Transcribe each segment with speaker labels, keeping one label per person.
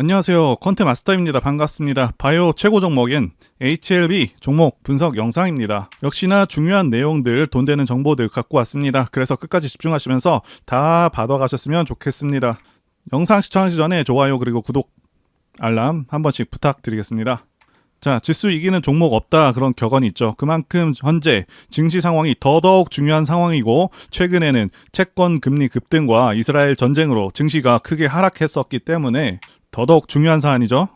Speaker 1: 안녕하세요. 컨텐츠 마스터입니다. 반갑습니다. 바이오 최고 종목인 HLB 종목 분석 영상입니다. 역시나 중요한 내용들, 돈 되는 정보들 갖고 왔습니다. 그래서 끝까지 집중하시면서 다 받아가셨으면 좋겠습니다. 영상 시청하기 전에 좋아요 그리고 구독, 알람 한 번씩 부탁드리겠습니다. 자, 지수 이기는 종목 없다 그런 격언이 있죠. 그만큼 현재 증시 상황이 더더욱 중요한 상황이고, 최근에는 채권 금리 급등과 이스라엘 전쟁으로 증시가 크게 하락했었기 때문에 더더욱 중요한 사안이죠.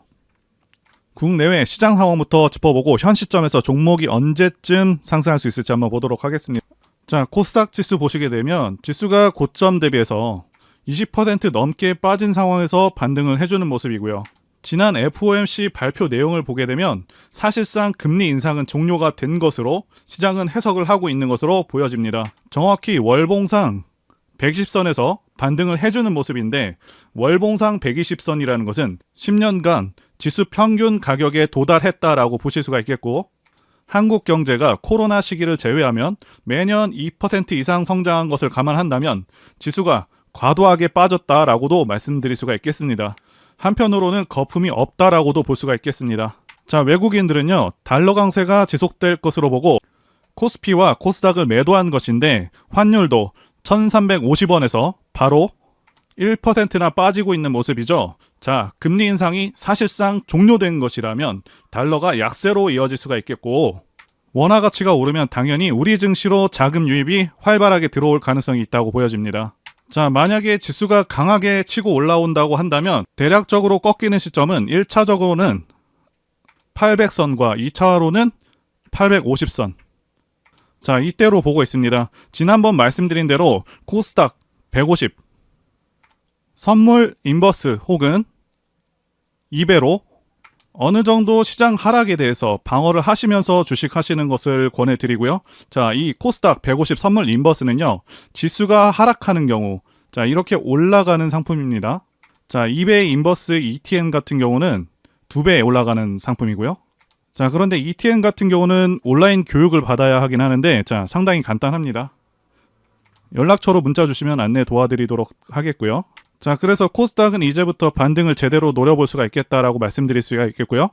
Speaker 1: 국내외 시장 상황부터 짚어보고 현 시점에서 종목이 언제쯤 상승할 수 있을지 한번 보도록 하겠습니다. 자, 코스닥 지수 보시게 되면 지수가 고점 대비해서 20% 넘게 빠진 상황에서 반등을 해주는 모습이고요. 지난 FOMC 발표 내용을 보게 되면 사실상 금리 인상은 종료가 된 것으로 시장은 해석을 하고 있는 것으로 보여집니다. 정확히 월봉상 120선에서 반등을 해주는 모습인데, 월봉상 120선이라는 것은 10년간 지수 평균 가격에 도달했다라고 보실 수가 있겠고, 한국 경제가 코로나 시기를 제외하면 매년 2% 이상 성장한 것을 감안한다면 지수가 과도하게 빠졌다라고도 말씀드릴 수가 있겠습니다. 한편으로는 거품이 없다라고도 볼 수가 있겠습니다. 자, 외국인들은요, 달러 강세가 지속될 것으로 보고 코스피와 코스닥을 매도한 것인데, 환율도 1350원에서 바로 1%나 빠지고 있는 모습이죠. 자, 금리 인상이 사실상 종료된 것이라면 달러가 약세로 이어질 수가 있겠고, 원화 가치가 오르면 당연히 우리 증시로 자금 유입이 활발하게 들어올 가능성이 있다고 보여집니다. 자, 만약에 지수가 강하게 치고 올라온다고 한다면 대략적으로 꺾이는 시점은 1차적으로는 800선과 2차로는 850선. 자, 이때로 보고 있습니다. 지난번 말씀드린 대로 코스닥 150 선물 인버스 혹은 2배로 어느 정도 시장 하락에 대해서 방어를 하시면서 주식하시는 것을 권해드리고요. 자, 이 코스닥 150 선물 인버스는요, 지수가 하락하는 경우, 자, 이렇게 올라가는 상품입니다. 자, 2배 인버스 ETN 같은 경우는 2배 올라가는 상품이고요. 자, 그런데 ETN 같은 경우는 온라인 교육을 받아야 하긴 하는데, 자, 상당히 간단합니다. 연락처로 문자 주시면 안내 도와드리도록 하겠고요. 자, 그래서 코스닥은 이제부터 반등을 제대로 노려볼 수가 있겠다라고 말씀드릴 수가 있겠고요.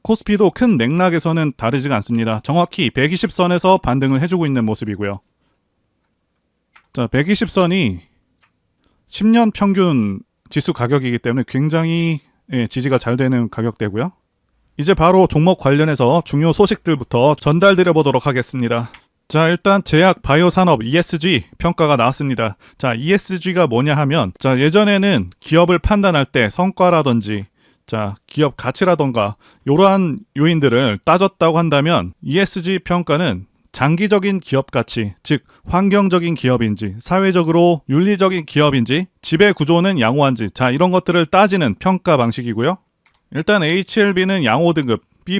Speaker 1: 코스피도 큰 맥락에서는 다르지가 않습니다. 정확히 120선에서 반등을 해주고 있는 모습이고요. 자, 120선이 10년 평균 지수 가격이기 때문에 굉장히 지지가 잘 되는 가격대고요. 이제 바로 종목 관련해서 중요 소식들부터 전달드려 보도록 하겠습니다. 자, 일단 제약 바이오 산업 ESG 평가가 나왔습니다. 자, ESG가 뭐냐 하면, 자, 예전에는 기업을 판단할 때 성과라든지, 자, 기업 가치라던가 이러한 요인들을 따졌다고 한다면, ESG 평가는 장기적인 기업 가치, 즉 환경적인 기업인지, 사회적으로 윤리적인 기업인지, 지배 구조는 양호한지, 자, 이런 것들을 따지는 평가 방식이고요. 일단 HLB는 양호 등급, B+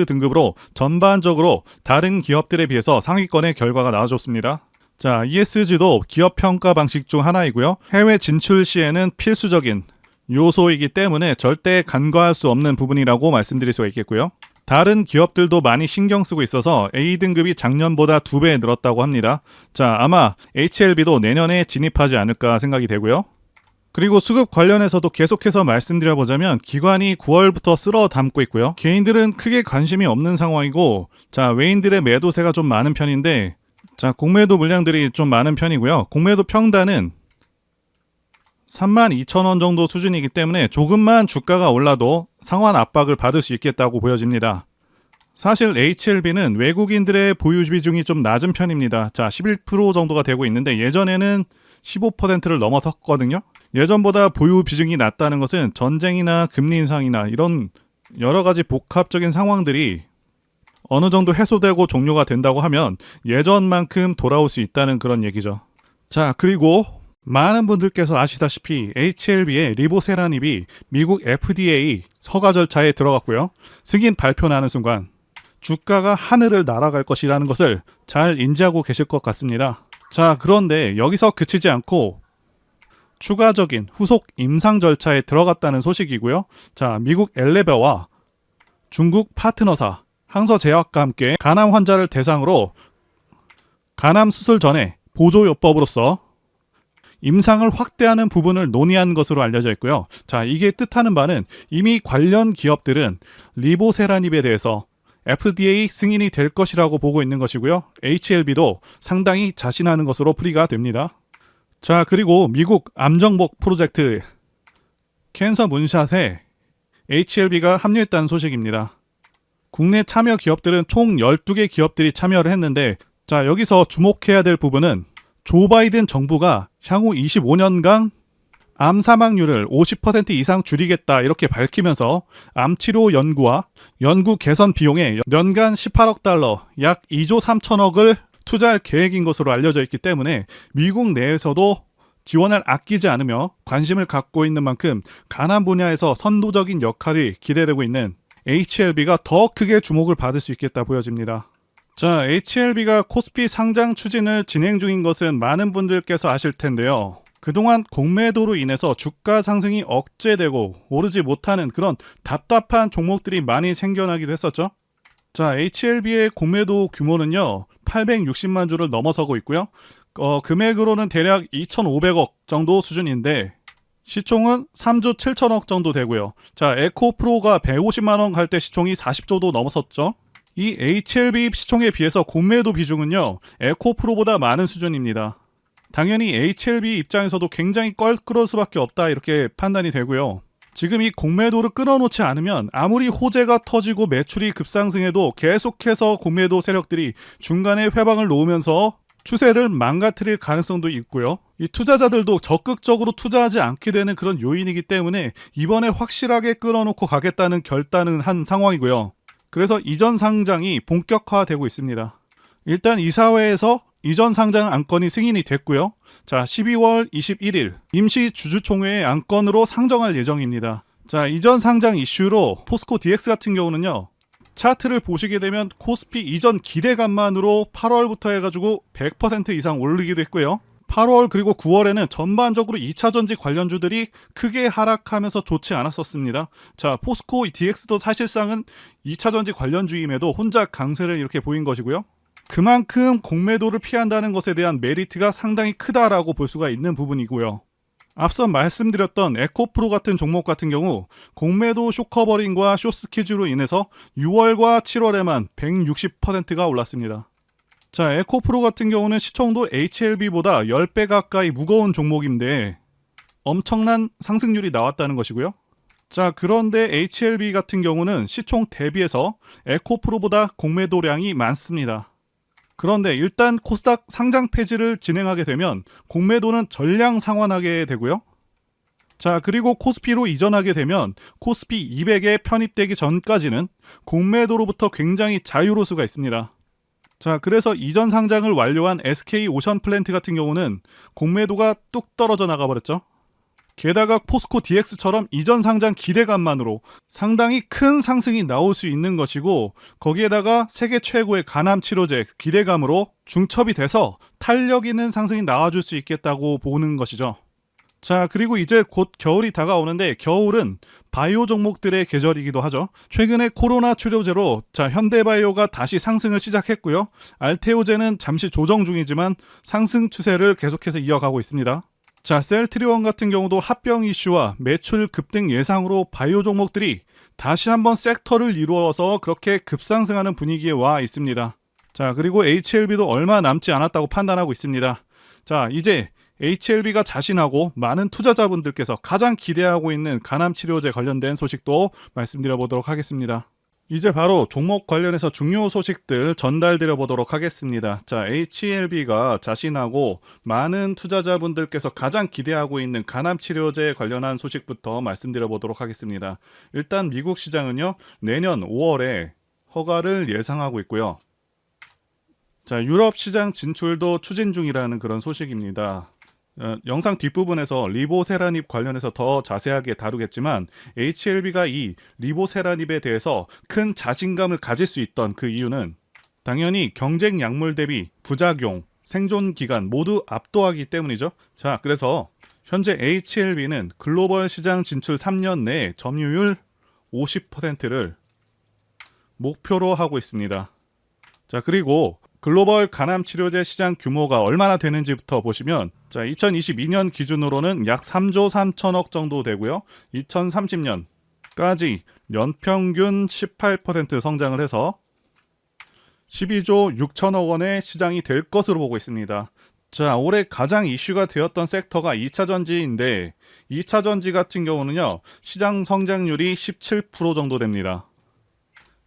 Speaker 1: 등급으로 전반적으로 다른 기업들에 비해서 상위권의 결과가 나와줬습니다. 자, ESG도 기업 평가 방식 중 하나이고요. 해외 진출 시에는 필수적인 요소이기 때문에 절대 간과할 수 없는 부분이라고 말씀드릴 수가 있겠고요. 다른 기업들도 많이 신경 쓰고 있어서 A등급이 작년보다 2배 늘었다고 합니다. 자, 아마 HLB도 내년에 진입하지 않을까 생각이 되고요. 그리고 수급 관련해서도 계속해서 말씀드려보자면, 기관이 9월부터 쓸어 담고 있고요. 개인들은 크게 관심이 없는 상황이고, 자, 외인들의 매도세가 좀 많은 편인데, 자, 공매도 물량들이 좀 많은 편이고요. 공매도 평단은 32,000원 정도 수준이기 때문에 조금만 주가가 올라도 상환 압박을 받을 수 있겠다고 보여집니다. 사실 HLB는 외국인들의 보유 비중이 좀 낮은 편입니다. 자, 11% 정도가 되고 있는데 예전에는 15%를 넘어섰거든요. 예전보다 보유 비중이 낮다는 것은 전쟁이나 금리 인상이나 이런 여러 가지 복합적인 상황들이 어느 정도 해소되고 종료가 된다고 하면 예전만큼 돌아올 수 있다는 그런 얘기죠. 자, 그리고 많은 분들께서 아시다시피 HLB의 리보세라닙이 미국 FDA 허가 절차에 들어갔고요. 승인 발표 나는 순간 주가가 하늘을 날아갈 것이라는 것을 잘 인지하고 계실 것 같습니다. 자, 그런데 여기서 그치지 않고 추가적인 후속 임상 절차에 들어갔다는 소식이고요. 자, 미국 엘레베와 중국 파트너사 항서제약과 함께 간암 환자를 대상으로 간암 수술 전에 보조요법으로서 임상을 확대하는 부분을 논의한 것으로 알려져 있고요. 자, 이게 뜻하는 바는 이미 관련 기업들은 리보세라닙에 대해서 FDA 승인이 될 것이라고 보고 있는 것이고요. HLB도 상당히 자신하는 것으로 풀이가 됩니다. 자, 그리고 미국 암정복 프로젝트 캔서 문샷에 HLB가 합류했다는 소식입니다. 국내 참여 기업들은 총 12개 기업들이 참여를 했는데, 자, 여기서 주목해야 될 부분은 조 바이든 정부가 향후 25년간 암 사망률을 50% 이상 줄이겠다 이렇게 밝히면서 암치료 연구와 연구 개선 비용에 연간 18억 달러, 약 2조 3천억을 투자할 계획인 것으로 알려져 있기 때문에 미국 내에서도 지원을 아끼지 않으며 관심을 갖고 있는 만큼 간암 분야에서 선도적인 역할이 기대되고 있는 HLB가 더 크게 주목을 받을 수 있겠다 보여집니다. 자, HLB가 코스피 상장 추진을 진행 중인 것은 많은 분들께서 아실 텐데요. 그동안 공매도로 인해서 주가 상승이 억제되고 오르지 못하는 그런 답답한 종목들이 많이 생겨나기도 했었죠. 자, HLB의 공매도 규모는요 860만 주를 넘어서고 있고요. 금액으로는 대략 2,500억 정도 수준인데 시총은 3조 7천억 정도 되고요. 자, 에코프로가 150만 원 갈 때 시총이 40조도 넘었었죠. 이 HLB 시총에 비해서 공매도 비중은요 에코프로보다 많은 수준입니다. 당연히 HLB 입장에서도 굉장히 껄끄러울 수밖에 없다 이렇게 판단이 되고요. 지금 이 공매도를 끊어놓지 않으면 아무리 호재가 터지고 매출이 급상승해도 계속해서 공매도 세력들이 중간에 회방을 놓으면서 추세를 망가뜨릴 가능성도 있고요. 이 투자자들도 적극적으로 투자하지 않게 되는 그런 요인이기 때문에 이번에 확실하게 끌어놓고 가겠다는 결단을 한 상황이고요. 그래서 이전 상장이 본격화되고 있습니다. 일단 이사회에서 이전 상장 안건이 승인이 됐고요. 자, 12월 21일 임시 주주총회의 안건으로 상정할 예정입니다. 자, 이전 상장 이슈로 포스코 DX 같은 경우는요. 차트를 보시게 되면 코스피 이전 기대감만으로 8월부터 해가지고 100% 이상 오르기도 했고요. 8월 그리고 9월에는 전반적으로 2차전지 관련주들이 크게 하락하면서 좋지 않았었습니다. 자, 포스코 DX도 사실상은 2차전지 관련주임에도 혼자 강세를 이렇게 보인 것이고요. 그만큼 공매도를 피한다는 것에 대한 메리트가 상당히 크다라고 볼 수가 있는 부분이고요. 앞서 말씀드렸던 에코프로 같은 종목 같은 경우 공매도 쇼커버링과 쇼스퀴즈로 인해서 6월과 7월에만 160%가 올랐습니다. 자, 에코프로 같은 경우는 시총도 HLB보다 10배 가까이 무거운 종목인데 엄청난 상승률이 나왔다는 것이고요. 자, 그런데 HLB 같은 경우는 시총 대비해서 에코프로보다 공매도량이 많습니다. 그런데 일단 코스닥 상장 폐지를 진행하게 되면 공매도는 전량 상환하게 되고요. 자, 그리고 코스피로 이전하게 되면 코스피 200에 편입되기 전까지는 공매도로부터 굉장히 자유로울 수가 있습니다. 자, 그래서 이전 상장을 완료한 SK 오션플랜트 같은 경우는 공매도가 뚝 떨어져 나가버렸죠. 게다가 포스코 DX처럼 이전 상장 기대감만으로 상당히 큰 상승이 나올 수 있는 것이고, 거기에다가 세계 최고의 간암 치료제 기대감으로 중첩이 돼서 탄력 있는 상승이 나와줄 수 있겠다고 보는 것이죠. 자, 그리고 이제 곧 겨울이 다가오는데 겨울은 바이오 종목들의 계절이기도 하죠. 최근에 코로나 치료제로 현대바이오가 다시 상승을 시작했고요. 알테오제는 잠시 조정 중이지만 상승 추세를 계속해서 이어가고 있습니다. 자, 셀트리온 같은 경우도 합병 이슈와 매출 급등 예상으로 바이오 종목들이 다시 한번 섹터를 이루어서 그렇게 급상승하는 분위기에 와 있습니다. 자, 그리고 HLB도 얼마 남지 않았다고 판단하고 있습니다. 자, 이제 HLB가 자신하고 많은 투자자분들께서 가장 기대하고 있는 간암 치료제 관련된 소식도 말씀드려 보도록 하겠습니다. 이제 바로 종목 관련해서 중요 소식들 전달드려 보도록 하겠습니다. 자, HLB가 자신하고 많은 투자자분들께서 가장 기대하고 있는 간암 치료제 관련한 소식부터 말씀드려 보도록 하겠습니다. 일단 미국 시장은요, 내년 5월에 허가를 예상하고 있고요. 자, 유럽 시장 진출도 추진 중이라는 그런 소식입니다. 영상 뒷부분에서 리보세라닙 관련해서 더 자세하게 다루겠지만 HLB가 이 리보세라닙에 대해서 큰 자신감을 가질 수 있던 그 이유는 당연히 경쟁 약물 대비 부작용, 생존 기간 모두 압도하기 때문이죠. 자, 그래서 현재 HLB는 글로벌 시장 진출 3년 내에 점유율 50%를 목표로 하고 있습니다. 자, 그리고 글로벌 간암 치료제 시장 규모가 얼마나 되는지부터 보시면 자, 2022년 기준으로는 약 3조 3천억 정도 되고요. 2030년까지 연평균 18% 성장을 해서 12조 6천억 원의 시장이 될 것으로 보고 있습니다. 자, 올해 가장 이슈가 되었던 섹터가 2차 전지인데 2차 전지 같은 경우는요, 시장 성장률이 17% 정도 됩니다.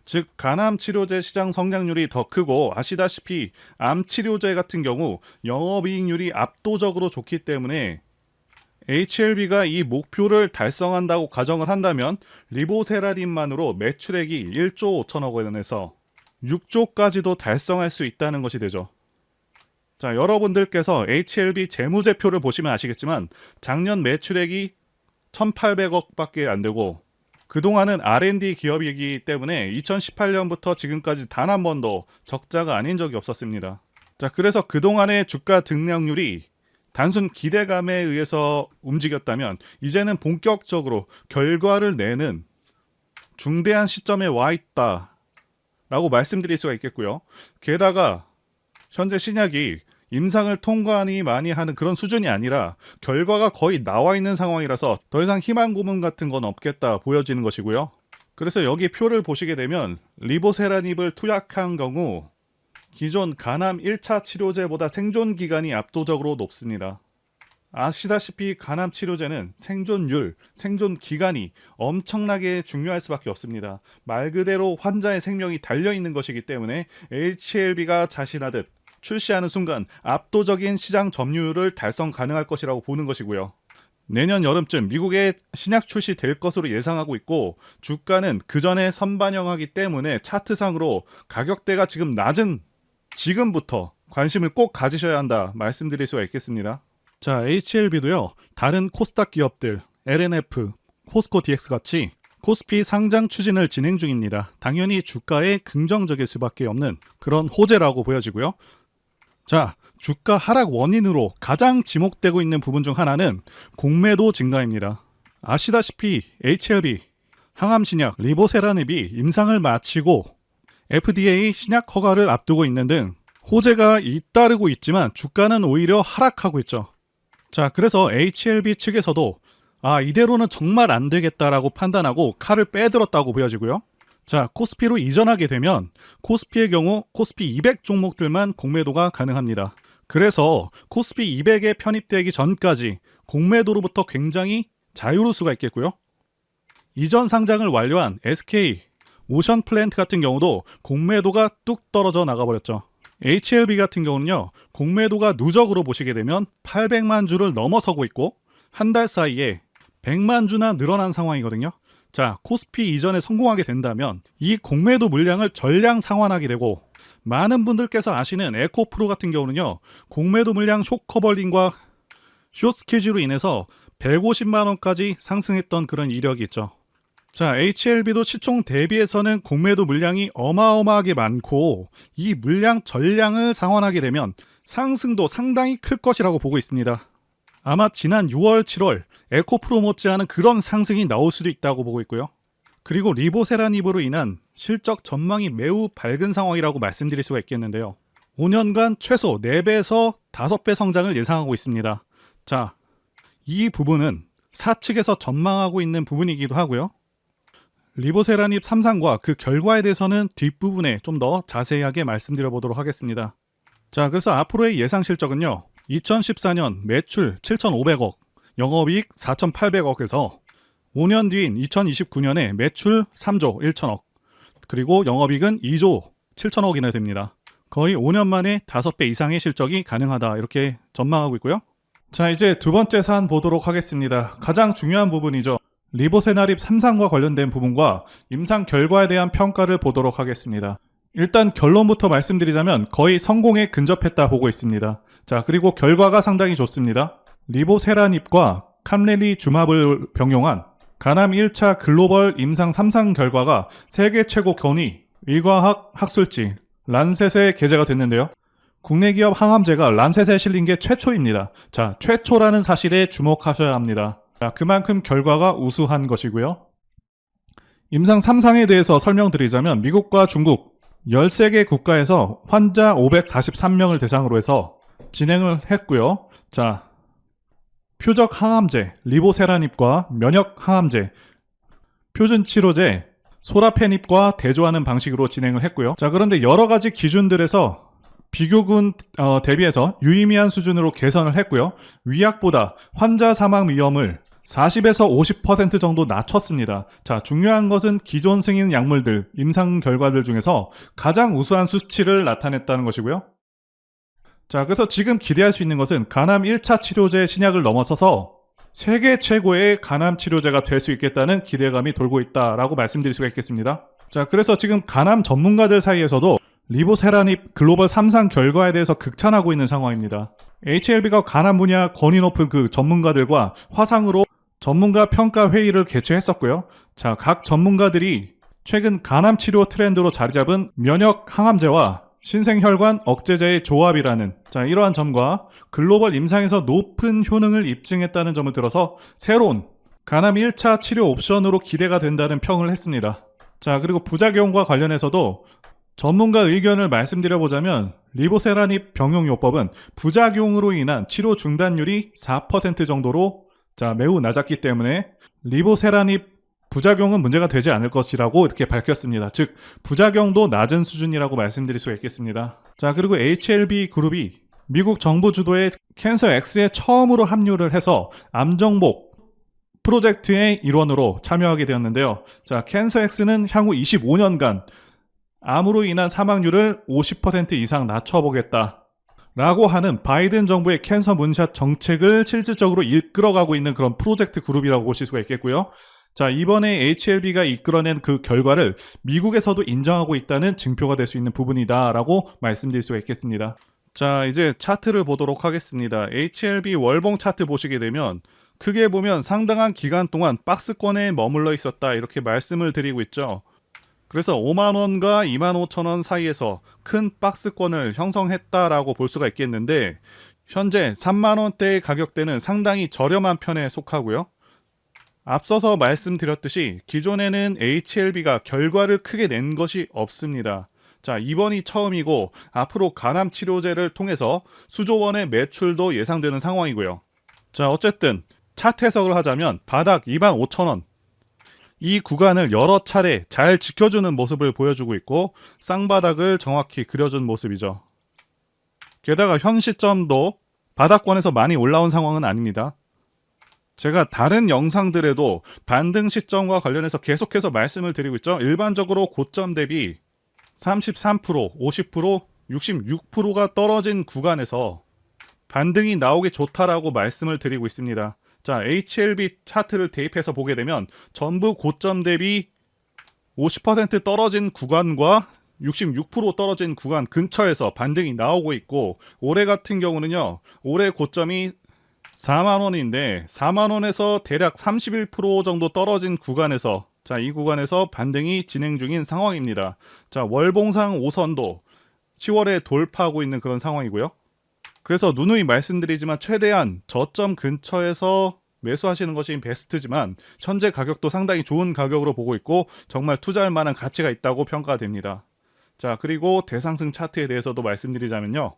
Speaker 1: 즉 간암 치료제 시장 성장률이 더 크고, 아시다시피 암 치료제 같은 경우 영업이익률이 압도적으로 좋기 때문에 HLB가 이 목표를 달성한다고 가정을 한다면 리보세라림만으로 매출액이 1조 5천억 원에서 6조까지도 달성할 수 있다는 것이 되죠. 자, 여러분들께서 HLB 재무제표를 보시면 아시겠지만 작년 매출액이 1,800억 밖에 안 되고, 그동안은 R&D 기업이기 때문에 2018년부터 지금까지 단 한 번도 적자가 아닌 적이 없었습니다. 자, 그래서 그동안의 주가 등락률이 단순 기대감에 의해서 움직였다면 이제는 본격적으로 결과를 내는 중대한 시점에 와 있다 라고 말씀드릴 수가 있겠고요. 게다가 현재 신약이 임상을 통과하니 많이 하는 그런 수준이 아니라 결과가 거의 나와 있는 상황이라서 더 이상 희망 고문 같은 건 없겠다 보여지는 것이고요. 그래서 여기 표를 보시게 되면 리보세라닙을 투약한 경우 기존 간암 1차 치료제보다 생존 기간이 압도적으로 높습니다. 아시다시피 간암 치료제는 생존율, 생존 기간이 엄청나게 중요할 수밖에 없습니다. 말 그대로 환자의 생명이 달려있는 것이기 때문에 HLB가 자신하듯 출시하는 순간 압도적인 시장 점유율을 달성 가능할 것이라고 보는 것이고요. 내년 여름쯤 미국에 신약 출시될 것으로 예상하고 있고, 주가는 그 전에 선반영하기 때문에 차트상으로 가격대가 지금 낮은 지금부터 관심을 꼭 가지셔야 한다 말씀드릴 수가 있겠습니다. 자, HLB도요, 다른 코스닥 기업들 LNF, 포스코 DX 같이 코스피 상장 추진을 진행 중입니다. 당연히 주가에 긍정적일 수밖에 없는 그런 호재라고 보여지고요. 자, 주가 하락 원인으로 가장 지목되고 있는 부분 중 하나는 공매도 증가입니다. 아시다시피 HLB, 항암신약 리보세라닙이 임상을 마치고 FDA 신약 허가를 앞두고 있는 등 호재가 잇따르고 있지만 주가는 오히려 하락하고 있죠. 자, 그래서 HLB 측에서도 이대로는 정말 안 되겠다라고 판단하고 칼을 빼들었다고 보여지고요. 자, 코스피로 이전하게 되면 코스피의 경우 코스피 200 종목들만 공매도가 가능합니다. 그래서 코스피 200에 편입되기 전까지 공매도로부터 굉장히 자유로울 수가 있겠고요. 이전 상장을 완료한 SK, 오션플랜트 같은 경우도 공매도가 뚝 떨어져 나가버렸죠. HLB 같은 경우는요, 공매도가 누적으로 보시게 되면 800만 주를 넘어서고 있고 한 달 사이에 100만 주나 늘어난 상황이거든요. 자, 코스피 이전에 성공하게 된다면 이 공매도 물량을 전량 상환하게 되고, 많은 분들께서 아시는 에코프로 같은 경우는요, 공매도 물량 숏커버링과 숏스퀴즈로 인해서 150만 원까지 상승했던 그런 이력이 있죠. 자, HLB도 시총 대비해서는 공매도 물량이 어마어마하게 많고 이 물량 전량을 상환하게 되면 상승도 상당히 클 것이라고 보고 있습니다. 아마 지난 6월, 7월 에코프로 못지않은 그런 상승이 나올 수도 있다고 보고 있고요. 그리고 리보세라닙으로 인한 실적 전망이 매우 밝은 상황이라고 말씀드릴 수가 있겠는데요. 5년간 최소 4배에서 5배 성장을 예상하고 있습니다. 자, 이 부분은 사측에서 전망하고 있는 부분이기도 하고요. 리보세라닙 3상과 그 결과에 대해서는 뒷부분에 좀 더 자세하게 말씀드려 보도록 하겠습니다. 자, 그래서 앞으로의 예상 실적은요, 2014년 매출 7,500억, 영업이익 4,800억에서 5년 뒤인 2029년에 매출 3조 1천억, 그리고 영업이익은 2조 7천억이나 됩니다. 거의 5년 만에 5배 이상의 실적이 가능하다, 이렇게 전망하고 있고요. 자, 이제 두 번째 사안 보도록 하겠습니다. 가장 중요한 부분이죠. 리보세라닙 3상과 관련된 부분과 임상 결과에 대한 평가를 보도록 하겠습니다. 일단 결론부터 말씀드리자면 거의 성공에 근접했다 보고 있습니다. 자, 그리고 결과가 상당히 좋습니다. 리보세라닙과 캄렐리주맙을 병용한 간암 1차 글로벌 임상 3상 결과가 세계 최고 권위 의과학 학술지 란셋에 게재가 됐는데요. 국내 기업 항암제가 란셋에 실린 게 최초입니다. 자, 최초라는 사실에 주목하셔야 합니다. 자, 그만큼 결과가 우수한 것이고요. 임상 3상에 대해서 설명드리자면 미국과 중국 13개 국가에서 환자 543명을 대상으로 해서 진행을 했고요. 자, 표적 항암제, 리보세라닙과 면역 항암제, 표준 치료제, 소라페닙과 대조하는 방식으로 진행을 했고요. 자, 그런데 여러 가지 기준들에서 비교군 대비해서 유의미한 수준으로 개선을 했고요. 위약보다 환자 사망 위험을 40에서 50% 정도 낮췄습니다. 자, 중요한 것은 기존 승인 약물들, 임상 결과들 중에서 가장 우수한 수치를 나타냈다는 것이고요. 자, 그래서 지금 기대할 수 있는 것은 간암 1차 치료제 신약을 넘어서서 세계 최고의 간암 치료제가 될 수 있겠다는 기대감이 돌고 있다라고 말씀드릴 수가 있겠습니다. 자, 그래서 지금 간암 전문가들 사이에서도 리보세라닙 글로벌 3상 결과에 대해서 극찬하고 있는 상황입니다. HLB가 간암 분야 권위 높은 그 전문가들과 화상으로 전문가 평가 회의를 개최했었고요. 자, 각 전문가들이 최근 간암 치료 트렌드로 자리 잡은 면역 항암제와 신생혈관 억제제의 조합이라는 이러한 점과 글로벌 임상에서 높은 효능을 입증했다는 점을 들어서 새로운 간암 1차 치료 옵션으로 기대가 된다는 평을 했습니다. 자, 그리고 부작용과 관련해서도 전문가 의견을 말씀드려보자면 리보세라닙 병용요법은 부작용으로 인한 치료 중단율이 4% 정도로 매우 낮았기 때문에 리보세라닙 부작용은 문제가 되지 않을 것이라고 이렇게 밝혔습니다. 즉 부작용도 낮은 수준이라고 말씀드릴 수가 있겠습니다. 자, 그리고 HLB 그룹이 미국 정부 주도의 캔서 X에 처음으로 합류를 해서 암정복 프로젝트의 일원으로 참여하게 되었는데요. 자, 캔서 X는 향후 25년간 암으로 인한 사망률을 50% 이상 낮춰보겠다 라고 하는 바이든 정부의 캔서 문샷 정책을 실질적으로 이끌어가고 있는 그런 프로젝트 그룹이라고 보실 수가 있겠고요. 자, 이번에 HLB가 이끌어낸 그 결과를 미국에서도 인정하고 있다는 증표가 될 수 있는 부분이다 라고 말씀드릴 수가 있겠습니다. 자, 이제 차트를 보도록 하겠습니다. HLB 월봉 차트 보시게 되면 크게 보면 상당한 기간 동안 박스권에 머물러 있었다 이렇게 말씀을 드리고 있죠. 그래서 5만원과 25,000원 사이에서 큰 박스권을 형성했다라고 볼 수가 있겠는데 현재 3만원대의 가격대는 상당히 저렴한 편에 속하고요. 앞서서 말씀드렸듯이 기존에는 HLB가 결과를 크게 낸 것이 없습니다. 자, 이번이 처음이고 앞으로 간암 치료제를 통해서 수조 원의 매출도 예상되는 상황이고요. 자, 어쨌든 차트 해석을 하자면 바닥 25,000원 이 구간을 여러 차례 잘 지켜주는 모습을 보여주고 있고 쌍바닥을 정확히 그려준 모습이죠. 게다가 현 시점도 바닥권에서 많이 올라온 상황은 아닙니다. 제가 다른 영상들에도 반등 시점과 관련해서 계속해서 말씀을 드리고 있죠. 일반적으로 고점 대비 33%, 50%, 66%가 떨어진 구간에서 반등이 나오기 좋다라고 말씀을 드리고 있습니다. 자, HLB 차트를 대입해서 보게 되면 전부 고점 대비 50% 떨어진 구간과 66% 떨어진 구간 근처에서 반등이 나오고 있고 올해 같은 경우는요. 올해 고점이 4만원인데 4만원에서 대략 31% 정도 떨어진 구간에서 이 구간에서 반등이 진행 중인 상황입니다. 자, 월봉상 5선도 10월에 돌파하고 있는 그런 상황이고요. 그래서 누누이 말씀드리지만 최대한 저점 근처에서 매수하시는 것이 베스트지만 현재 가격도 상당히 좋은 가격으로 보고 있고 정말 투자할 만한 가치가 있다고 평가가 됩니다. 자, 그리고 대상승 차트에 대해서도 말씀드리자면요.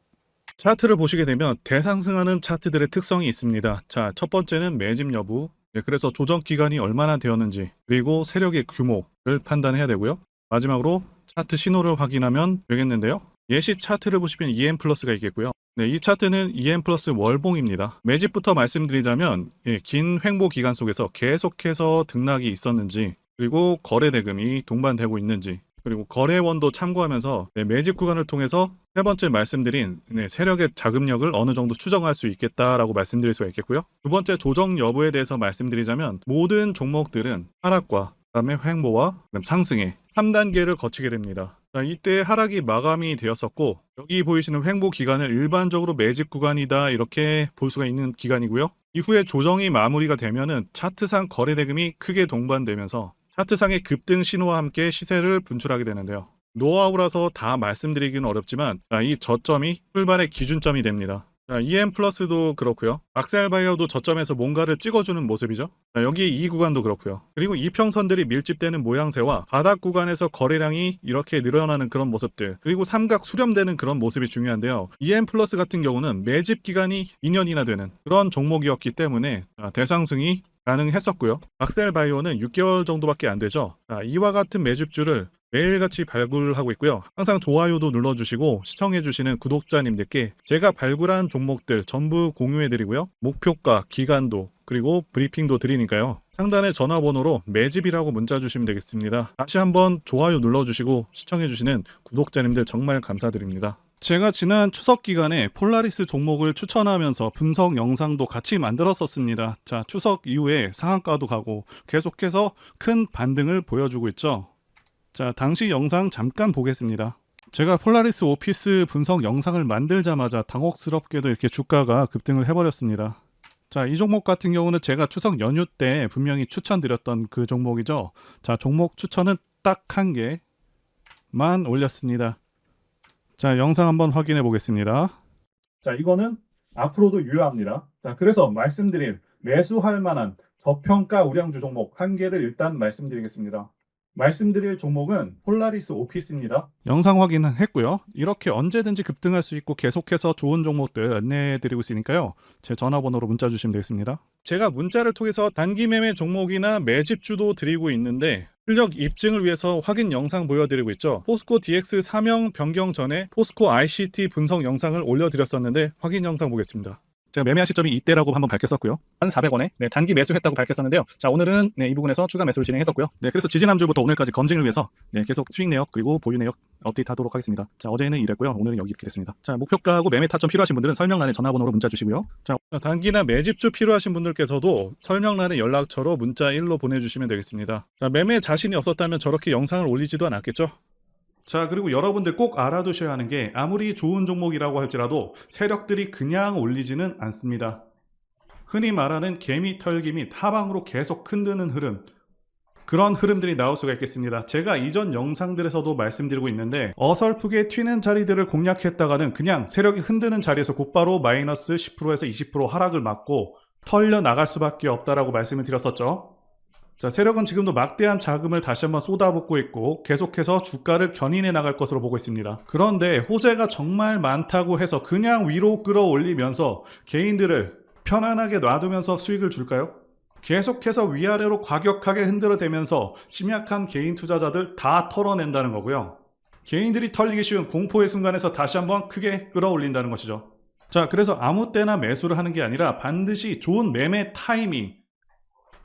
Speaker 1: 차트를 보시게 되면 대상승하는 차트들의 특성이 있습니다. 자, 첫 번째는 매집 여부, 그래서 조정 기간이 얼마나 되었는지, 그리고 세력의 규모를 판단해야 되고요. 마지막으로 차트 신호를 확인하면 되겠는데요. 예시 차트를 보시면 EM 플러스가 있겠고요. 네, 이 차트는 EM 플러스 월봉입니다. 매집부터 말씀드리자면 긴 횡보 기간 속에서 계속해서 등락이 있었는지, 그리고 거래 대금이 동반되고 있는지, 그리고 거래원도 참고하면서 매집 구간을 통해서 세 번째 말씀드린 세력의 자금력을 어느 정도 추정할 수 있겠다라고 말씀드릴 수가 있겠고요. 두 번째 조정 여부에 대해서 말씀드리자면 모든 종목들은 하락과 그다음에 횡보와 상승의 3단계를 거치게 됩니다. 자, 이때 하락이 마감이 되었었고 여기 보이시는 횡보 기간을 일반적으로 매집 구간이다 이렇게 볼 수가 있는 기간이고요. 이후에 조정이 마무리가 되면은 차트상 거래 대금이 크게 동반되면서 차트상의 급등 신호와 함께 시세를 분출하게 되는데요. 노하우라서 다 말씀드리기는 어렵지만 이 저점이 출발의 기준점이 됩니다. 자, EM 플러스도 그렇고요. 악셀바이어도 저점에서 뭔가를 찍어주는 모습이죠. 자, 여기 이 구간도 그렇고요. 그리고 이평선들이 밀집되는 모양새와 바닥 구간에서 거래량이 이렇게 늘어나는 그런 모습들, 그리고 삼각 수렴되는 그런 모습이 중요한데요. EM 플러스 같은 경우는 매집 기간이 2년이나 되는 그런 종목이었기 때문에 대상승이 가능했었고요. 악셀바이오는 6개월 정도밖에 안 되죠. 자, 이와 같은 매집주를 매일같이 발굴하고 있고요. 항상 좋아요도 눌러주시고 시청해주시는 구독자님들께 제가 발굴한 종목들 전부 공유해드리고요. 목표가, 기간도, 그리고 브리핑도 드리니까요. 상단에 전화번호로 매집이라고 문자 주시면 되겠습니다. 다시 한번 좋아요 눌러주시고 시청해주시는 구독자님들 정말 감사드립니다. 제가 지난 추석 기간에 폴라리스 종목을 추천하면서 분석 영상도 같이 만들었었습니다. 자, 추석 이후에 상한가도 가고 계속해서 큰 반등을 보여주고 있죠. 자, 당시 영상 잠깐 보겠습니다. 제가 폴라리스 오피스 분석 영상을 만들자마자 당혹스럽게도 이렇게 주가가 급등을 해버렸습니다. 자, 이 종목 같은 경우는 제가 추석 연휴 때 분명히 추천드렸던 그 종목이죠. 자, 종목 추천은 딱 한 개만 올렸습니다. 자, 영상 한번 확인해 보겠습니다. 자, 이거는 앞으로도 유효합니다. 자, 그래서 말씀드린 매수할 만한 저평가 우량주 종목 한 개를 일단 말씀드리겠습니다. 말씀드릴 종목은 폴라리스 오피스입니다. 영상 확인은 했고요. 이렇게 언제든지 급등할 수 있고 계속해서 좋은 종목들 안내해드리고 있으니까요. 제 전화번호로 문자 주시면 되겠습니다. 제가 문자를 통해서 단기 매매 종목이나 매집주도 드리고 있는데 실력 입증을 위해서 확인 영상 보여드리고 있죠. 포스코 DX 사명 변경 전에 포스코 ICT 분석 영상을 올려드렸었는데 확인 영상 보겠습니다. 제가 매매한 시점이 이때라고 한번 밝혔었고요. 1,400원에 단기 매수했다고 밝혔었는데요. 자, 오늘은 이 부분에서 추가 매수를 진행했었고요. 그래서 지지난주부터 오늘까지 검증을 위해서 계속 수익 내역 그리고 보유 내역 업데이트하도록 하겠습니다. 자, 어제는 이랬고요. 오늘은 여기 이렇게 됐습니다. 자, 목표가하고 매매 타점 필요하신 분들은 설명란에 전화번호로 문자 주시고요. 자, 단기나 매집주 필요하신 분들께서도 설명란에 연락처로 문자 1로 보내주시면 되겠습니다. 자, 매매 자신이 없었다면 저렇게 영상을 올리지도 않았겠죠? 자, 그리고 여러분들 꼭 알아두셔야 하는 게 아무리 좋은 종목이라고 할지라도 세력들이 그냥 올리지는 않습니다. 흔히 말하는 개미 털기 및 하방으로 계속 흔드는 흐름, 그런 흐름들이 나올 수가 있겠습니다. 제가 이전 영상들에서도 말씀드리고 있는데 어설프게 튀는 자리들을 공략했다가는 그냥 세력이 흔드는 자리에서 곧바로 마이너스 10%에서 20% 하락을 맞고 털려 나갈 수밖에 없다라고 말씀을 드렸었죠. 자, 세력은 지금도 막대한 자금을 다시 한번 쏟아붓고 있고 계속해서 주가를 견인해 나갈 것으로 보고 있습니다. 그런데 호재가 정말 많다고 해서 그냥 위로 끌어올리면서 개인들을 편안하게 놔두면서 수익을 줄까요? 계속해서 위아래로 과격하게 흔들어대면서 심약한 개인 투자자들 다 털어낸다는 거고요. 개인들이 털리기 쉬운 공포의 순간에서 다시 한번 크게 끌어올린다는 것이죠. 자, 그래서 아무 때나 매수를 하는 게 아니라 반드시 좋은 매매 타이밍,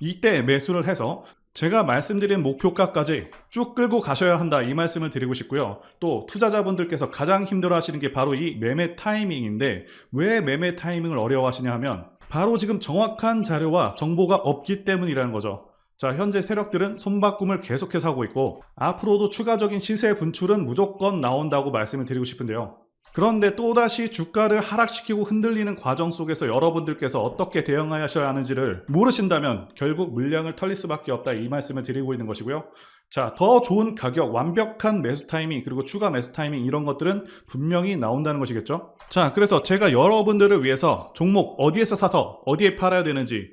Speaker 1: 이때 매수를 해서 제가 말씀드린 목표가까지 쭉 끌고 가셔야 한다, 이 말씀을 드리고 싶고요. 또 투자자분들께서 가장 힘들어 하시는 게 바로 이 매매 타이밍인데 왜 매매 타이밍을 어려워하시냐 하면 바로 지금 정확한 자료와 정보가 없기 때문이라는 거죠. 자, 현재 세력들은 손바꿈을 계속해서 하고 있고 앞으로도 추가적인 시세 분출은 무조건 나온다고 말씀을 드리고 싶은데요. 그런데 또다시 주가를 하락시키고 흔들리는 과정 속에서 여러분들께서 어떻게 대응하셔야 하는지를 모르신다면 결국 물량을 털릴 수밖에 없다, 이 말씀을 드리고 있는 것이고요. 자, 더 좋은 가격, 완벽한 매수 타이밍, 그리고 추가 매수 타이밍, 이런 것들은 분명히 나온다는 것이겠죠. 자, 그래서 제가 여러분들을 위해서 종목 어디에서 사서 어디에 팔아야 되는지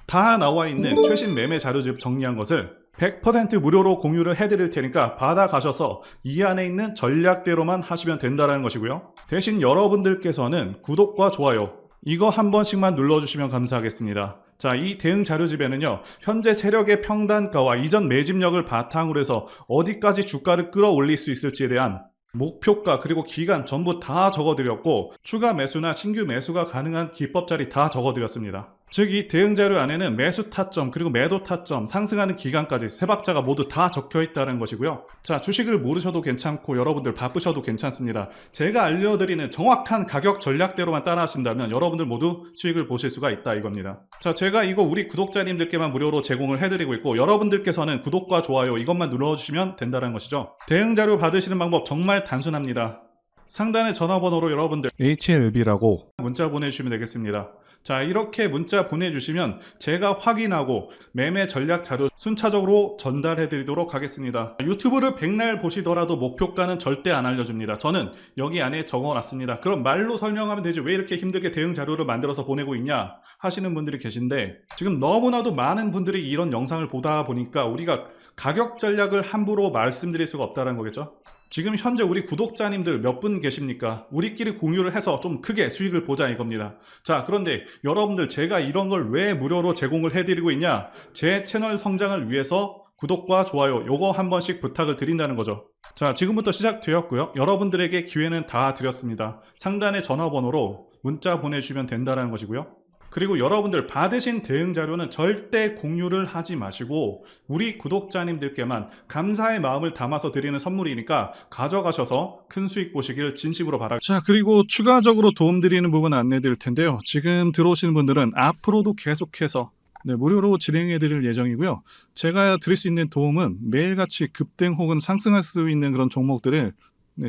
Speaker 1: 다 나와 있는 최신 매매 자료집 정리한 것을 100% 무료로 공유를 해드릴 테니까 받아가셔서 이 안에 있는 전략대로만 하시면 된다는 것이고요. 대신 여러분들께서는 구독과 좋아요 이거 한 번씩만 눌러주시면 감사하겠습니다. 자, 이 대응 자료집에는요, 현재 세력의 평단가와 이전 매집력을 바탕으로 해서 어디까지 주가를 끌어올릴 수 있을지에 대한 목표가 그리고 기간 전부 다 적어드렸고 추가 매수나 신규 매수가 가능한 기법 자리 다 적어드렸습니다. 즉 이 대응 자료 안에는 매수 타점 그리고 매도 타점, 상승하는 기간까지 세 박자가 모두 다 적혀 있다는 것이고요. 자, 주식을 모르셔도 괜찮고 여러분들 바쁘셔도 괜찮습니다. 제가 알려드리는 정확한 가격 전략대로만 따라하신다면 여러분들 모두 수익을 보실 수가 있다, 이겁니다. 자, 제가 이거 우리 구독자님들께만 무료로 제공을 해드리고 있고 여러분들께서는 구독과 좋아요 이것만 눌러주시면 된다는 것이죠. 대응 자료 받으시는 방법 정말 단순합니다. 상단의 전화번호로 여러분들 HLB라고 문자 보내주시면 되겠습니다. 자, 이렇게 문자 보내주시면 제가 확인하고 매매 전략 자료 순차적으로 전달해 드리도록 하겠습니다. 유튜브를 백날 보시더라도 목표가는 절대 안 알려줍니다. 저는 여기 안에 적어놨습니다. 그럼 말로 설명하면 되지 왜 이렇게 힘들게 대응 자료를 만들어서 보내고 있냐 하시는 분들이 계신데, 지금 너무나도 많은 분들이 이런 영상을 보다 보니까 우리가 가격 전략을 함부로 말씀드릴 수가 없다는 거겠죠. 지금 현재 우리 구독자님들 몇 분 계십니까? 우리끼리 공유를 해서 좀 크게 수익을 보자 이겁니다. 자, 그런데 여러분들, 제가 이런 걸 왜 무료로 제공을 해드리고 있냐? 제 채널 성장을 위해서 구독과 좋아요 요거 한 번씩 부탁을 드린다는 거죠. 자, 지금부터 시작되었고요. 여러분들에게 기회는 다 드렸습니다. 상단의 전화번호로 문자 보내주시면 된다는 것이고요. 그리고 여러분들 받으신 대응 자료는 절대 공유를 하지 마시고 우리 구독자님들께만 감사의 마음을 담아서 드리는 선물이니까 가져가셔서 큰 수익 보시길 진심으로 바랍니다. 자, 그리고 추가적으로 도움드리는 부분 안내 드릴 텐데요. 지금 들어오시는 분들은 앞으로도 계속해서 무료로 진행해 드릴 예정이고요. 제가 드릴 수 있는 도움은 매일같이 급등 혹은 상승할 수 있는 그런 종목들을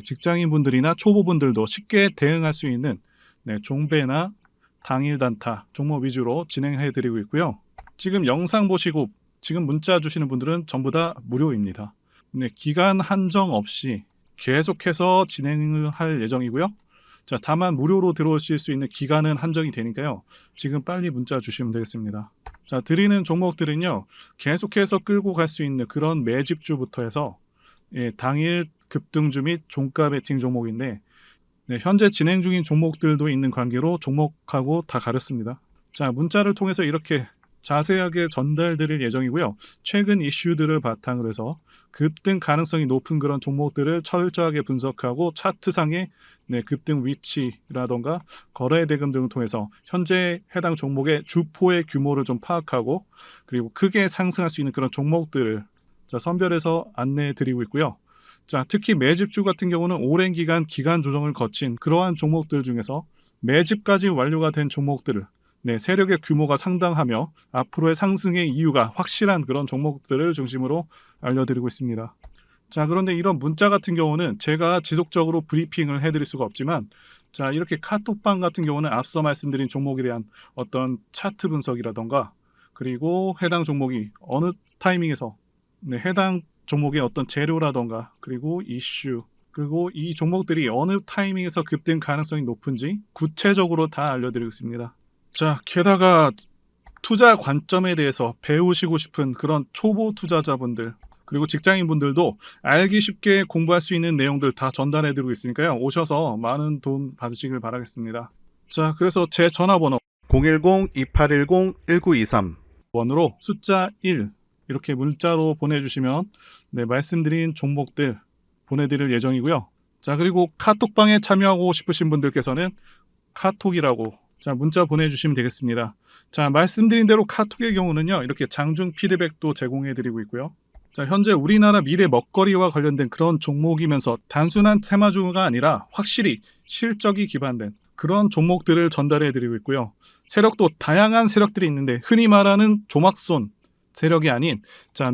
Speaker 1: 직장인분들이나 초보분들도 쉽게 대응할 수 있는 종배나 당일 단타 종목 위주로 진행해 드리고 있고요. 지금 영상 보시고 지금 문자 주시는 분들은 전부 다 무료입니다. 기간 한정 없이 계속해서 진행을 할 예정이고요. 자, 다만 무료로 들어오실 수 있는 기간은 한정이 되니까요. 지금 빨리 문자 주시면 되겠습니다. 자, 드리는 종목들은요, 계속해서 끌고 갈 수 있는 그런 매집주부터 해서 당일 급등주 및 종가 베팅 종목인데, 현재 진행 중인 종목들도 있는 관계로 종목하고 다 가렸습니다. 자, 문자를 통해서 이렇게 자세하게 전달드릴 예정이고요. 최근 이슈들을 바탕으로 해서 급등 가능성이 높은 그런 종목들을 철저하게 분석하고 차트상의 급등 위치라던가 거래 대금 등을 통해서 현재 해당 종목의 주포의 규모를 좀 파악하고, 그리고 크게 상승할 수 있는 그런 종목들을 선별해서 안내해 드리고 있고요. 자, 특히 매집주 같은 경우는 오랜 기간 조정을 거친 그러한 종목들 중에서 매집까지 완료가 된 종목들을 세력의 규모가 상당하며 앞으로의 상승의 이유가 확실한 그런 종목들을 중심으로 알려드리고 있습니다. 자, 그런데 이런 문자 같은 경우는 제가 지속적으로 브리핑을 해드릴 수가 없지만, 자, 이렇게 카톡방 같은 경우는 앞서 말씀드린 종목에 대한 어떤 차트 분석이라던가, 그리고 해당 종목이 어느 타이밍에서 해당 종목의 어떤 재료라던가, 그리고 이슈, 그리고 이 종목들이 어느 타이밍에서 급등 가능성이 높은지 구체적으로 다 알려드리고 있습니다. 자, 게다가 투자 관점에 대해서 배우시고 싶은 그런 초보 투자자분들, 그리고 직장인분들도 알기 쉽게 공부할 수 있는 내용들 다 전달해드리고 있으니까요. 오셔서 많은 도움 받으시길 바라겠습니다. 자, 그래서 제 전화번호
Speaker 2: 010-2810-1923
Speaker 1: 번호로 숫자 1 이렇게 문자로 보내주시면 말씀드린 종목들 보내드릴 예정이고요. 자, 그리고 카톡방에 참여하고 싶으신 분들께서는 카톡이라고 문자 보내주시면 되겠습니다. 자, 말씀드린 대로 카톡의 경우는요, 이렇게 장중 피드백도 제공해드리고 있고요. 자, 현재 우리나라 미래 먹거리와 관련된 그런 종목이면서 단순한 테마주가 아니라 확실히 실적이 기반된 그런 종목들을 전달해드리고 있고요. 세력도 다양한 세력들이 있는데 흔히 말하는 조막손 세력이 아닌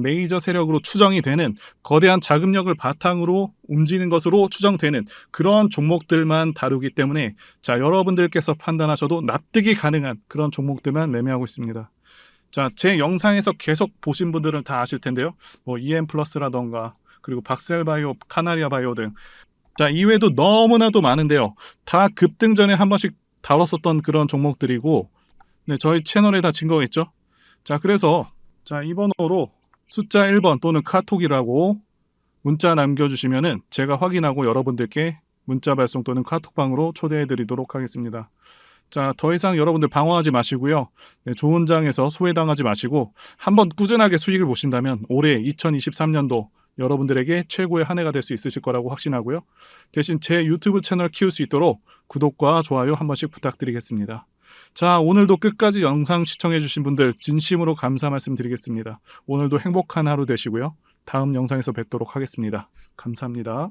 Speaker 1: 메이저 세력으로 추정이 되는 거대한 자금력을 바탕으로 움직이는 것으로 추정되는 그런 종목들만 다루기 때문에 여러분들께서 판단하셔도 납득이 가능한 그런 종목들만 매매하고 있습니다. 자, 제 영상에서 계속 보신 분들은 다 아실 텐데요. EM플러스라던가 그리고 박셀바이오, 카나리아바이오 등 이외에도 너무나도 많은데요. 다 급등 전에 한 번씩 다뤘었던 그런 종목들이고 저희 채널에 다 증거가 있죠. 자, 그래서 이 번호로 숫자 1번 또는 카톡이라고 문자 남겨주시면은 제가 확인하고 여러분들께 문자 발송 또는 카톡방으로 초대해 드리도록 하겠습니다. 자, 더 이상 여러분들 방황하지 마시고요. 좋은 장에서 소외당하지 마시고 한번 꾸준하게 수익을 보신다면 올해 2023년도 여러분들에게 최고의 한 해가 될 수 있으실 거라고 확신하고요. 대신 제 유튜브 채널 키울 수 있도록 구독과 좋아요 한 번씩 부탁드리겠습니다. 자, 오늘도 끝까지 영상 시청해주신 분들 진심으로 감사 말씀드리겠습니다. 오늘도 행복한 하루 되시고요. 다음 영상에서 뵙도록 하겠습니다. 감사합니다.